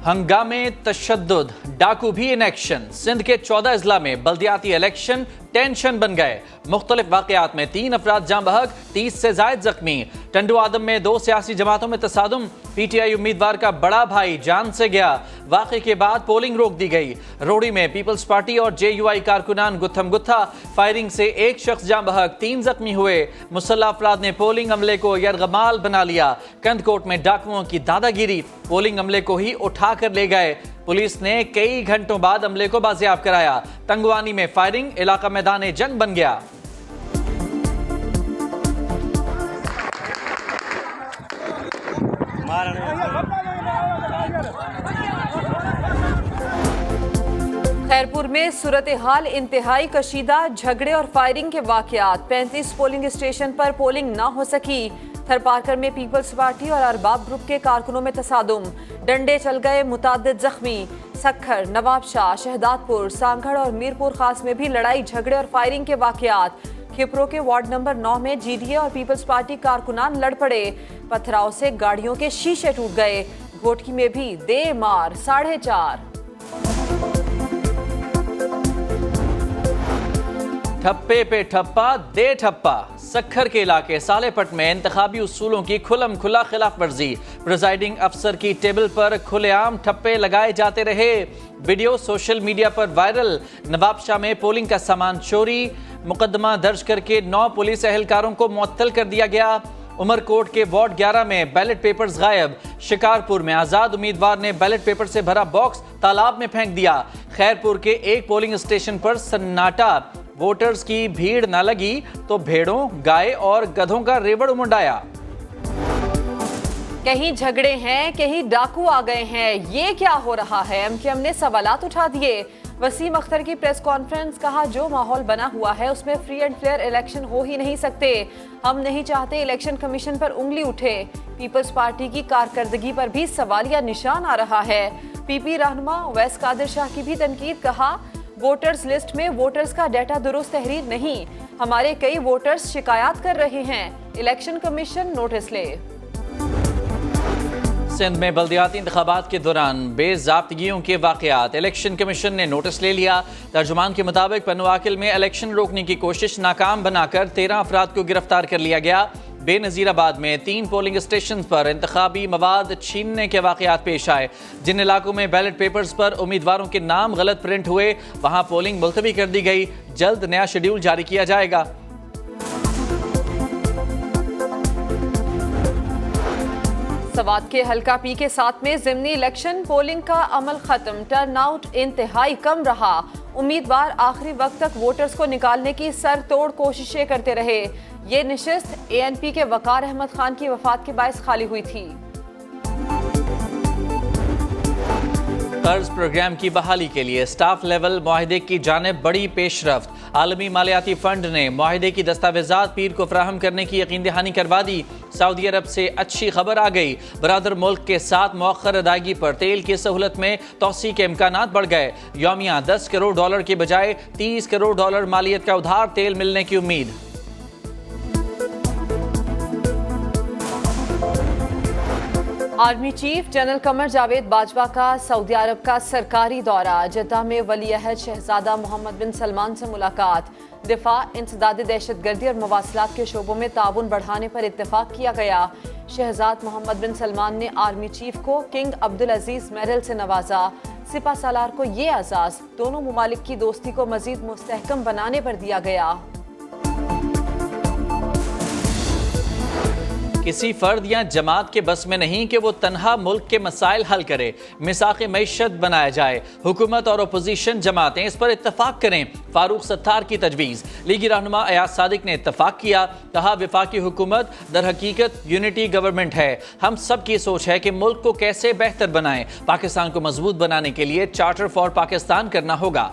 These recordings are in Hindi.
हंगामे तशद्दुद, डाकू भी इन एक्शन। सिंध के 14 अजला में बल्दियाती इलेक्शन टेंशन बन गए। मुख्तलिफ वाकयात में 3 अफराद जाँ बहक, 30 से जायद जख्मी। टंडू आदम में 2 सियासी जमातों में तसादुम, PTI उम्मीदवार का बड़ा भाई जान से गया। वाक़े के बाद पोलिंग रोक दी गई। रोहड़ी में पीपल्स पार्टी और JUI कारकुनान गुत्थम गुत्था। फायरिंग से 1 शख्स जाँ बहक, 3 जख्मी हुए। मुसल्लह अफराद ने पोलिंग अमले को यरगमाल बना लिया। कंदकोट में डाकुओं की दादागिरी, पोलिंग अमले को ही उठा कर ले गए। पुलिस ने कई घंटों बाद अमले को बाजियाब कराया। तंगवानी में फायरिंग, इलाका मैदान जंग बन गया। खैरपुर में सूरत हाल इंतहाई कशीदा, झगड़े और फायरिंग के वाकयात। 35 पोलिंग स्टेशन पर पोलिंग ना हो सकी। थरपारकर में पीपल्स पार्टी और अरबाब ग्रुप के कारकुनों में तसादुम, डंडे चल गए, मुतादिद जख्मी। सक्खर, नवाबशाह, शहदादपुर, सांगड़ और मीरपुर खास में भी लड़ाई झगड़े और फायरिंग के वाकयात। खिपरो के वार्ड नंबर 9 में GDA और पीपल्स पार्टी कारकुनान लड़ पड़े। पथराव से गाड़ियों के शीशे टूट गए। घोटकी में भी दे मार, 4.5। ठप्पे पे ठप्पा दे ठप्पा। सक्खर के इलाके सालेपट में इंतखाबी उसूलों की खुलम खुला खिलाफ वर्जी। प्रिजाइडिंग अफसर की टेबल पर खुलेआम ठप्पे लगाए जाते रहे। वीडियो सोशल मीडिया पर वायरल। नवाबशाह में पोलिंग का सामान चोरी, मुकदमा दर्ज करके 9 पुलिस एहलकारों को मुअत्तल कर दिया गया। उमरकोट के वार्ड 11 में बैलेट पेपर्स गायब। शिकारपुर में आजाद उम्मीदवार ने बैलेट पेपर से भरा बॉक्स तालाब में फेंक दिया। खैरपुर के एक पोलिंग स्टेशन पर सन्नाटा। वोटर्स की भीड़ न लगी तो भेड़ों, गाय और गधों का रेवड़ उमंडाया। कहीं झगड़े हैं, कहीं डाकू आ गए हैं। ये क्या हो रहा है? MKM ने सवालात उठा दिए। वसीम अख्तर की प्रेस कॉन्फ्रेंस, कहा जो माहौल बना हुआ है उसमें फ्री एंड फेयर इलेक्शन हो ही नहीं सकते। हम नहीं चाहते इलेक्शन कमीशन पर उंगली उठे। पीपल्स पार्टी की कारकर्दगी पर भी सवालिया निशान आ रहा है। PP रहनुमा वैस कादिर शाह की भी तनकीद, कहा वोटर्स लिस्ट में वोटर्स का डाटा दुरुस्त तहरीर नहीं। हमारे कई वोटर्स शिकायत कर रहे हैं। इलेक्शन कमीशन नोटिस ले। सिंध में बल्दियाती इंतखाबात के दौरान बेज़ाब्तगियों के वाकयात। इलेक्शन कमीशन ने नोटिस ले लिया। तर्जुमान के मुताबिक पनुआकिल में इलेक्शन रोकने की कोशिश नाकाम बनाकर 13 अफराद को गिरफ्तार कर लिया गया। बेनज़ीराबाद में 3 पोलिंग स्टेशन पर इंतखाबी मवाद छीनने के वाकयात पेश आए। जिन इलाकों में बैलेट पेपर्स पर उम्मीदवारों के नाम गलत प्रिंट हुए, वहां पोलिंग मुलतवी कर दी गई। जल्द नया शेड्यूल जारी किया जाएगा। सवात के हल्का P के साथ में ज़िमनी इलेक्शन पोलिंग का अमल खत्म। टर्नआउट इंतहाई कम रहा। उम्मीदवार आखिरी वक्त तक वोटर्स को निकालने की सर तोड़ कोशिशें करते रहे। ये निशिस्त ANP के वकार अहमद खान की वफात के बायस खाली हुई थी। कर्ज प्रोग्राम की बहाली के लिए स्टाफ लेवल मुआहदे की जानिब बड़ी पेशरफ्त। आलमी मालियाती फंड ने मुआहदे की दस्तावेजात पीर को फराहम करने की यकीन दहानी करवा दी। सऊदी अरब से अच्छी खबर आ गई। बरादर मुल्क के साथ मौखर अदायगी पर तेल की सहूलत में तोसी के इम्कानात बढ़ गए। यौमिया $10 करोड़ की बजाय $30 करोड़ मालियत का उधार तेल मिलने की उम्मीद। Army chief general Qamar Javed Bajwa का सऊदी अरब का सरकारी दौरा। जद्दा में वली अहद शहजादा मोहम्मद बिन सलमान से मुलाकात। दिफा, इंसदाद दहशतगर्दी और मवासलात के शोबों में ताउन बढ़ाने पर इत्तेफाक किया गया। शहजाद मोहम्मद बिन सलमान ने आर्मी चीफ को किंग अब्दुल अजीज मेडल से नवाजा। सिपा सालार को ये एजाज दोनों मुमालिक की दोस्ती को मजीद मुस्तहकम बनाने पर दिया गया। किसी फर्द या जमात के बस में नहीं कि वो तनहा मुल्क के मसाइल हल करे। मिसाक़ मईशत बनाया जाए। हुकूमत और अपोजिशन जमातें इस पर इत्तफाक करें। फारूक सत्तार की तजवीज़। लीगी रहनुमा अयाज सादिक ने इत्तफाक किया। कहा वफाकी हुकूमत दर हकीकत यूनिटी गवर्नमेंट है। हम सब की सोच है कि मुल्क को कैसे बेहतर बनाएं। पाकिस्तान को मजबूत बनाने के लिए चार्टर फॉर पाकिस्तान करना होगा।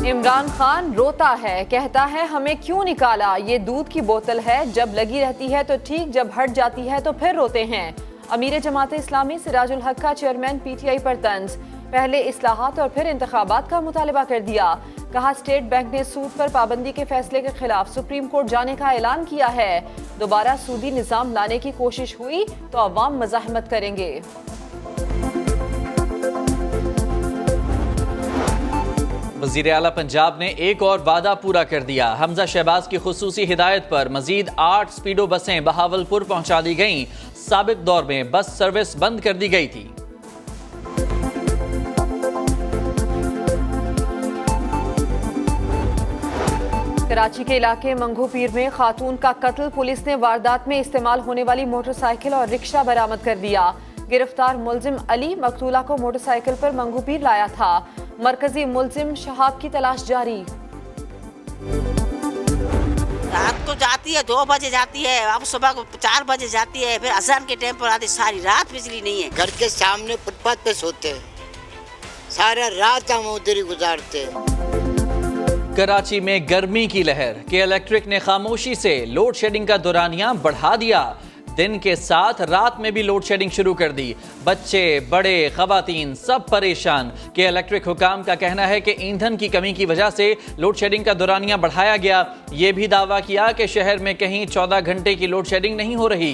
इमरान खान रोता है, कहता है हमें क्यों निकाला, ये दूध की बोतल है, जब लगी रहती है तो ठीक, जब हट जाती है तो फिर रोते हैं। अमीर जमात इस्लामी सिराजुल हक का चेयरमैन PTI पर तंज। पहले इस्लाहात और फिर इंतखाबात का मुतालबा कर दिया। कहा स्टेट बैंक ने सूद पर पाबंदी के फैसले के खिलाफ सुप्रीम कोर्ट जाने का ऐलान किया है। दोबारा सूदी निज़ाम लाने की कोशिश हुई तो अवाम मज़ाहमत करेंगे। वज़ीर आला पंजाब ने एक और वादा पूरा कर दिया। हमजा शहबाज की खुसूसी हिदायत पर मजीद 8 स्पीडो बसें बहावलपुर पहुंचा दी गईं। साबिक दौर में बस सर्विस बंद कर दी गई थी। कराची के इलाके मंगू पीर में खातून का कत्ल। पुलिस ने वारदात में इस्तेमाल होने वाली मोटरसाइकिल और रिक्शा बरामद कर दिया। गिरफ्तार मुलजिम अली मकतूला को मोटरसाइकिल पर मंगू पीर लाया था। मरकजी मुलजिम शहाब की तलाश जारी। रात को जाती है 2 बजे जाती है, अब सुबह को 4 बजे जाती है, फिर अज़ान के टाइम पर आती। सारी रात बिजली नहीं है। घर के सामने फुटपाथ पे सोते, सारा रात हम उधर ही गुजारते। कराची में गर्मी की लहर के इलेक्ट्रिक ने खामोशी से लोड शेडिंग का दौरानिया बढ़ा दिया। दिन के साथ रात में भी लोड शेडिंग शुरू कर दी। बच्चे, बड़े, खवातीन सब परेशान। के इलेक्ट्रिक हुकाम का कहना है कि ईंधन की कमी की वजह से लोड शेडिंग का दौरानिया बढ़ाया गया। ये भी दावा किया कि शहर में कहीं 14 घंटे की लोड शेडिंग नहीं हो रही।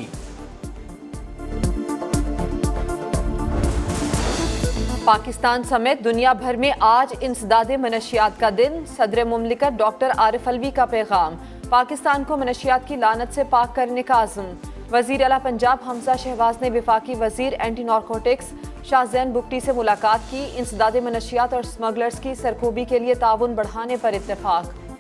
पाकिस्तान समेत दुनिया भर में आज इंसदादे मनशियात का दिन। सदर मुमलिकत डॉक्टर आरिफ अलवी का पैगाम। पाकिस्तान को मनशियात की लानत से पाक करने का आज़म। वज़ीर आला पंजाब हमजा शहबाज ने वफाकी वज़ीर एंटी नारकोटिक्स शाहजैन बुगटी से मुलाकात की। इंसदादे मनशियात और स्मगलर्स की सरकोबी के लिए ताउन बढ़ाने पर इत्तेफाक।